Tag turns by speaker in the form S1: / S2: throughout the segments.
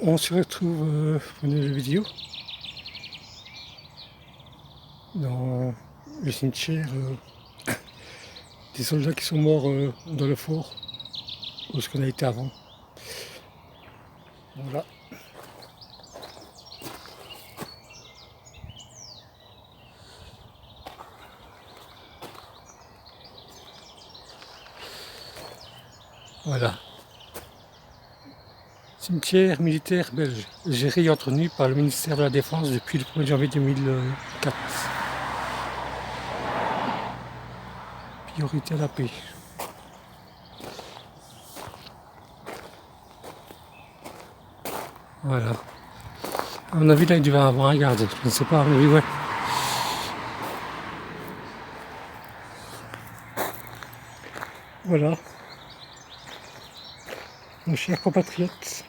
S1: On se retrouve pour une nouvelle vidéo dans le cimetière des soldats qui sont morts dans le fort où ce qu'on a été avant. Voilà. Voilà. Cimetière militaire belge, géré et entretenu par le ministère de la Défense depuis le 1er janvier 2004. Priorité à la paix. Voilà. À mon avis, là, il devait avoir un garde. Je ne sais pas, à mon avis, ouais. Voilà. Nos chers compatriotes.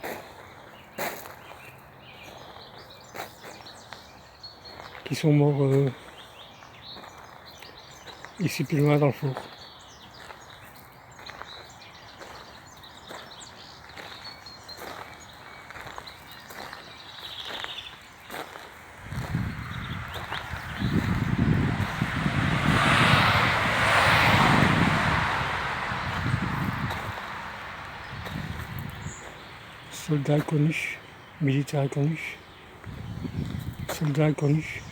S1: Qui sont morts ici plus loin dans le fort. Soldats inconnus, militaires inconnus, soldats inconnus.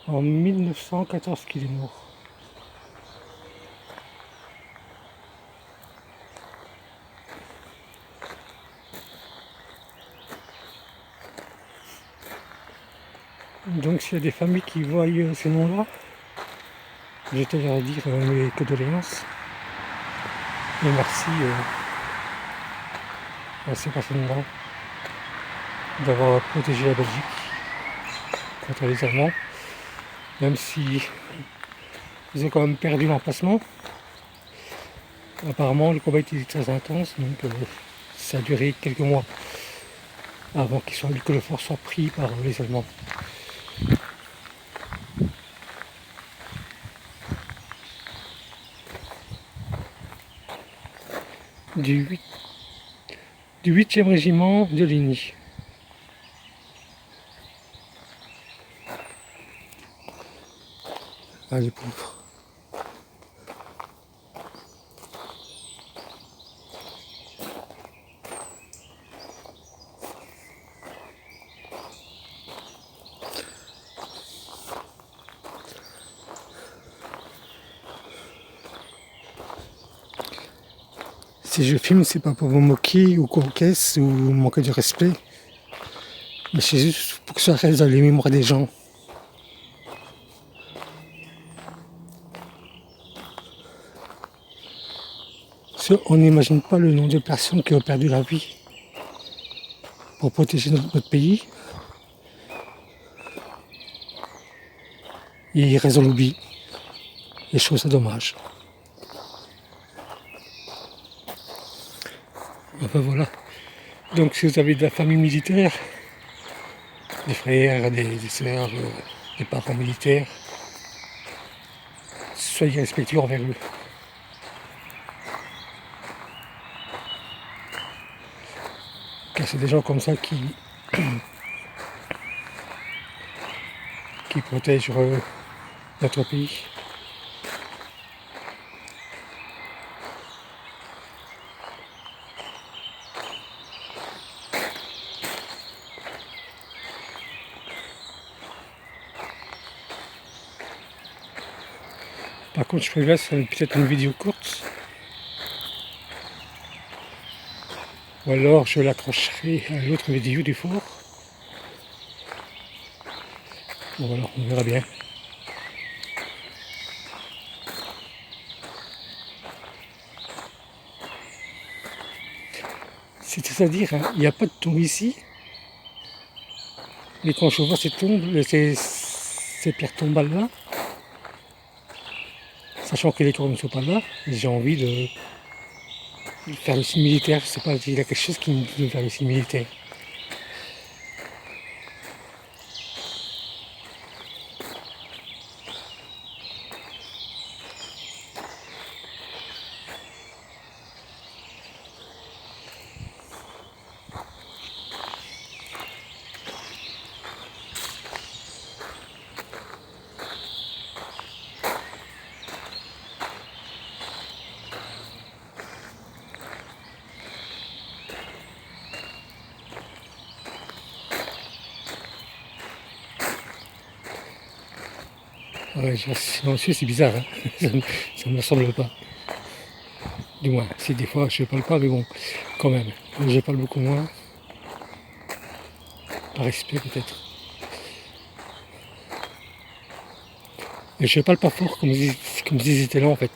S1: En 1914 qu'il est mort. Donc s'il y a des familles qui voient ces noms-là, je te leur dire mes condoléances. Et merci à ces personnes-là d'avoir protégé la Belgique contre les Allemands. Même si ils ont quand même perdu l'emplacement. Apparemment le combat était très intense, donc ça a duré quelques mois avant que le fort soit pris par les Allemands. Du 8e régiment de Ligny. Ah les pauvres. Si je filme, c'est pas pour vous moquer ou coquesse ou manquer de respect, mais c'est juste pour que ça reste dans les mémoires des gens. On n'imagine pas le nombre de personnes qui ont perdu la vie pour protéger notre pays. Et ils restent dans l'oubli. Et je trouve ça dommage. Enfin voilà. Donc si vous avez de la famille militaire, des frères, des sœurs, des parents militaires, soyez respectueux envers eux. Car c'est des gens comme ça qui protègent notre pays. Par contre, je prévois peut-être une vidéo courte. Ou alors je l'accrocherai à l'autre vidéo du fort. Voilà, on verra bien. C'est-à-dire, hein, il n'y a pas de tombe ici. Mais quand je vois ces pierres tombales là, sachant que les tours ne sont pas là, j'ai envie de faire le signe militaire. Je sais pas, il y a quelque chose qui me dit de faire le signe militaire. Ouais, je reste silencieux, c'est bizarre, hein. Ça ne me semble pas. Du moins, si des fois je parle pas, mais bon, quand même. Je parle beaucoup moins. Par respect peut-être. Et je parle pas fort comme si c'était là en fait.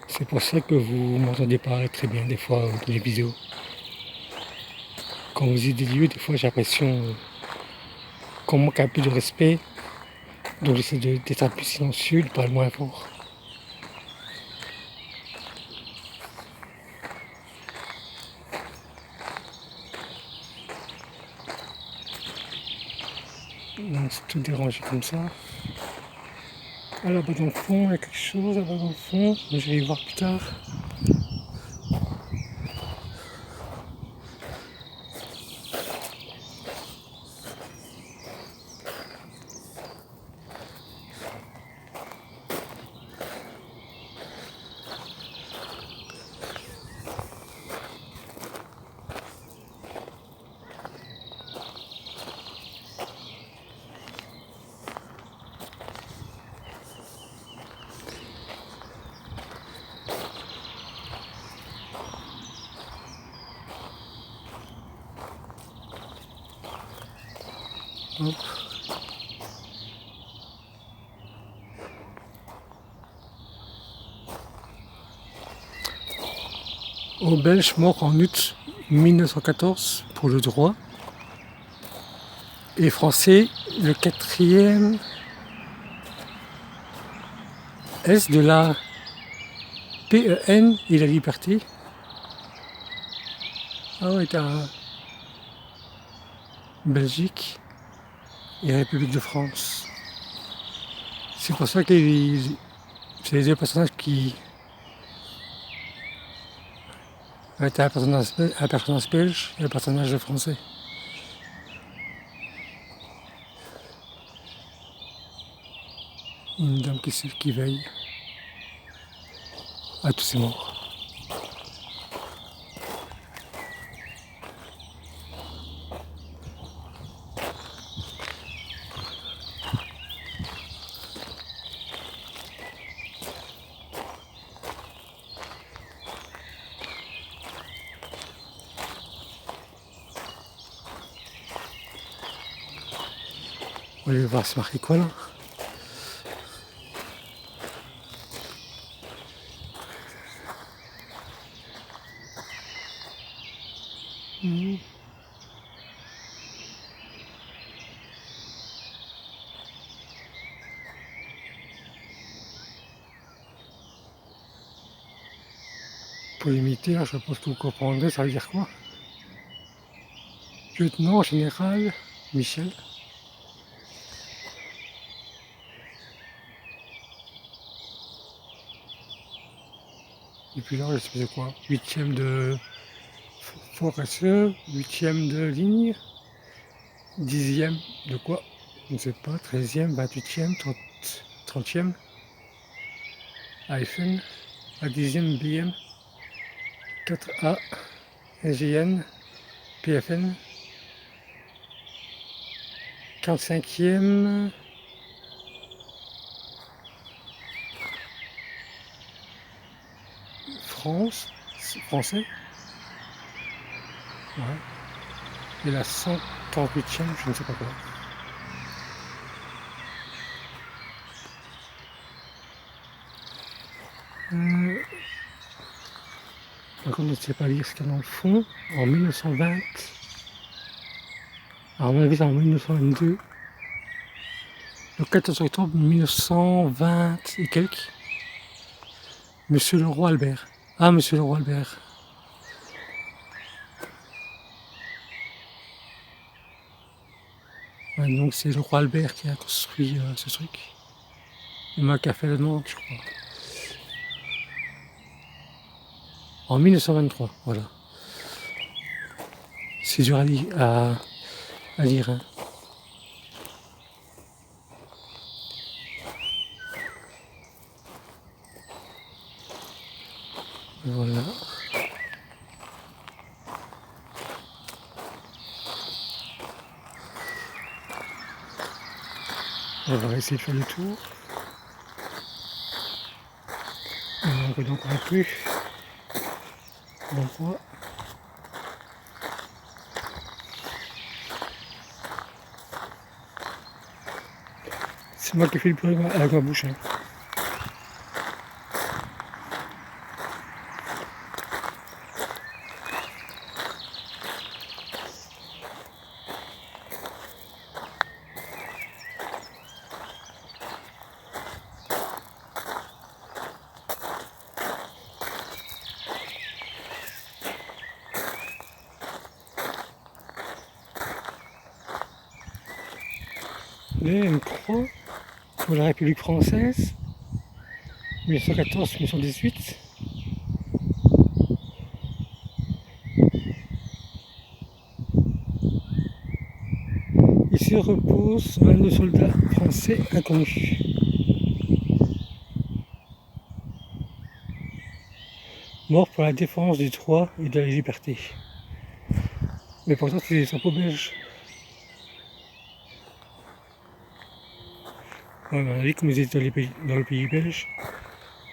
S1: C'est pour ça que vous m'entendez pas très bien des fois dans les vidéos. Quand vous êtes des lieux, des fois j'ai l'impression qu'on manque un peu de respect. Donc j'essaie d'être un peu silencieux, de parler moins fort. Donc c'est tout dérangé comme ça. Ah là-bas dans le fond, il y a quelque chose là-bas dans le fond, mais je vais y voir plus tard. Hop. Au Belge mort en août 1914 pour le droit. Et français, le 4e S de la PEN et la liberté. Ah ouais, t'as Belgique et République de France. C'est pour ça que c'est les deux personnages qui. Ouais, t'as un personnage belge et un personnage français. Une dame qui veille à tous ces morts. On va aller voir c'est marqué quoi là. Pour les militaires, je pense que vous comprendrez, ça veut dire quoi? Lieutenant général Michel. Et puis là, je sais pas quoi. 8e de forestier, 8e de ligne, 10e de quoi? Je ne sais pas, 13e, 28e, 30e. AFN, A10e, BM, 4A, SGN, PFN, 45e, France, français, ouais. Et la 148e, je ne sais pas quoi. Par contre, je ne sais pas lire ce qu'il y a dans le fond. En 1920, alors à mon avis, c'est en 1922, le 14 octobre 1920 et quelques, Monsieur le Roi Albert. Ah, Monsieur le Roi Albert. Ouais, donc c'est le Roi Albert qui a construit ce truc. Il m'a qu'à fait la demande, je crois. En 1923, voilà. C'est dur à lire. Hein. Voilà. On va essayer de faire le tour. On en encore un peu. L'endroit. C'est moi qui fais le bruit avec ma bouche. Hein. Là, une croix pour la République française, 1914-1918. Ici repose 22 soldats français inconnus. Morts pour la défense du droit et de la liberté. Mais pourtant, c'est des drapeaux belges. Ouais, à mon avis, comme ils étaient dans le pays belge,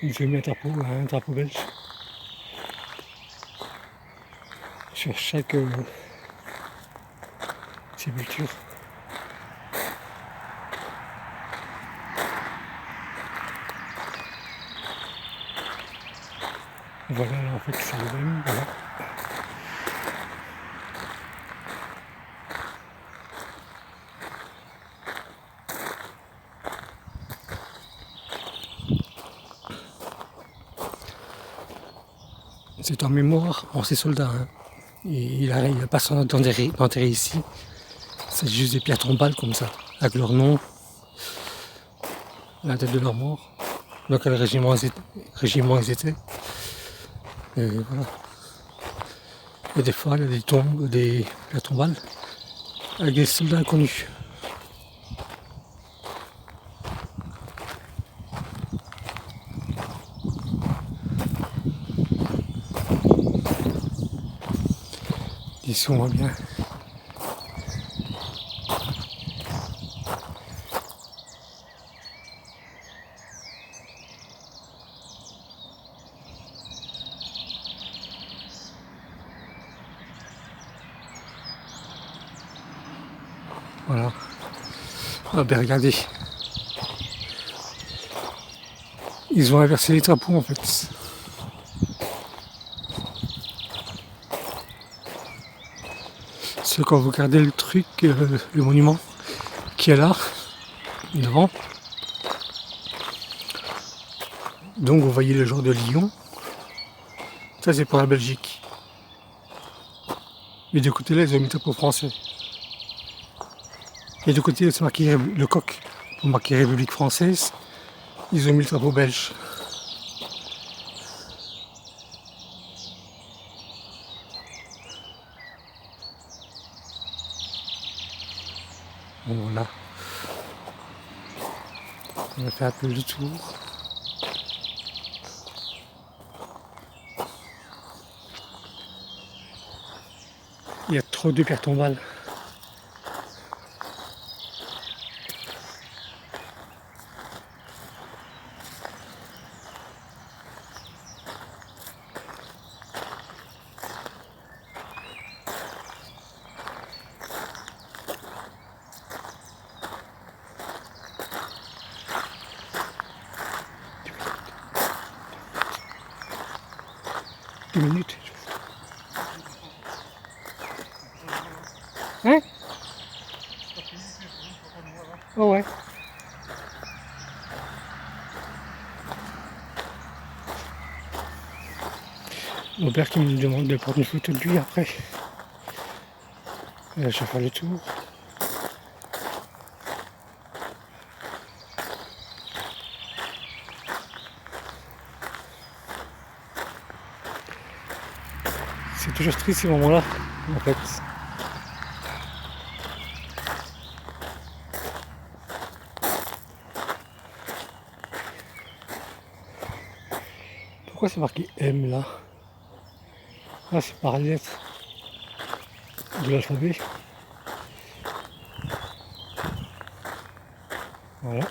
S1: ils ont mis un drapeau belge sur chaque sépulture. Voilà, là, en fait, c'est le même. Voilà. C'est en mémoire en ces soldats. Hein. Et il a pas son d'enterrer ici. C'est juste des pierres tombales comme ça, avec leur nom, la tête de leur mort, dans quel régiment ils étaient. Et voilà. Et des fois, il y a des tombes, la tombale, avec des soldats inconnus. Ici, on voit bien. Voilà. Ah ben regardez. Ils ont inversé les drapeaux en fait. C'est quand vous regardez le truc, le monument qui est là, devant. Donc vous voyez le genre de lion. Ça c'est pour la Belgique. Mais de côté là, ils ont mis le drapeau français. Et de côté, c'est marqué le coq pour marquer République française. Ils ont mis le drapeau belge. Bon, voilà. On va faire un peu le tour. Il y a trop de pierres tombales. Deux minutes. Hein? Oh ouais. Mon père qui me demande de prendre une photo de lui après. Je vais faire le tour. C'est toujours triste ces moments-là, en fait. Pourquoi c'est marqué M là? Ah, c'est par lettre de l'alphabet. Voilà.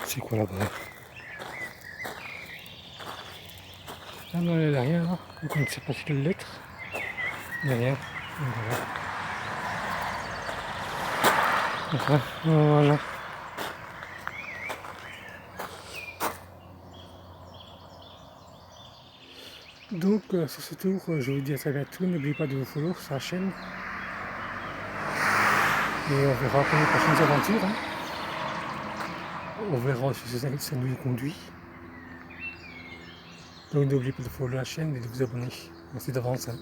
S1: C'est quoi là-bas? Ah non, il n'y a rien là. Donc on ne sait pas si le lettre. Il n'y a rien. Donc, voilà. Voilà. Donc sur ce tour, je vous dis à très bientôt. N'oubliez pas de vous follow sur la chaîne. Et on verra pour les prochaines aventures. Hein. On verra aussi si ça nous y conduit. Donc n'oubliez pas de follow la chaîne et de vous abonner. Merci d'avance. Hein.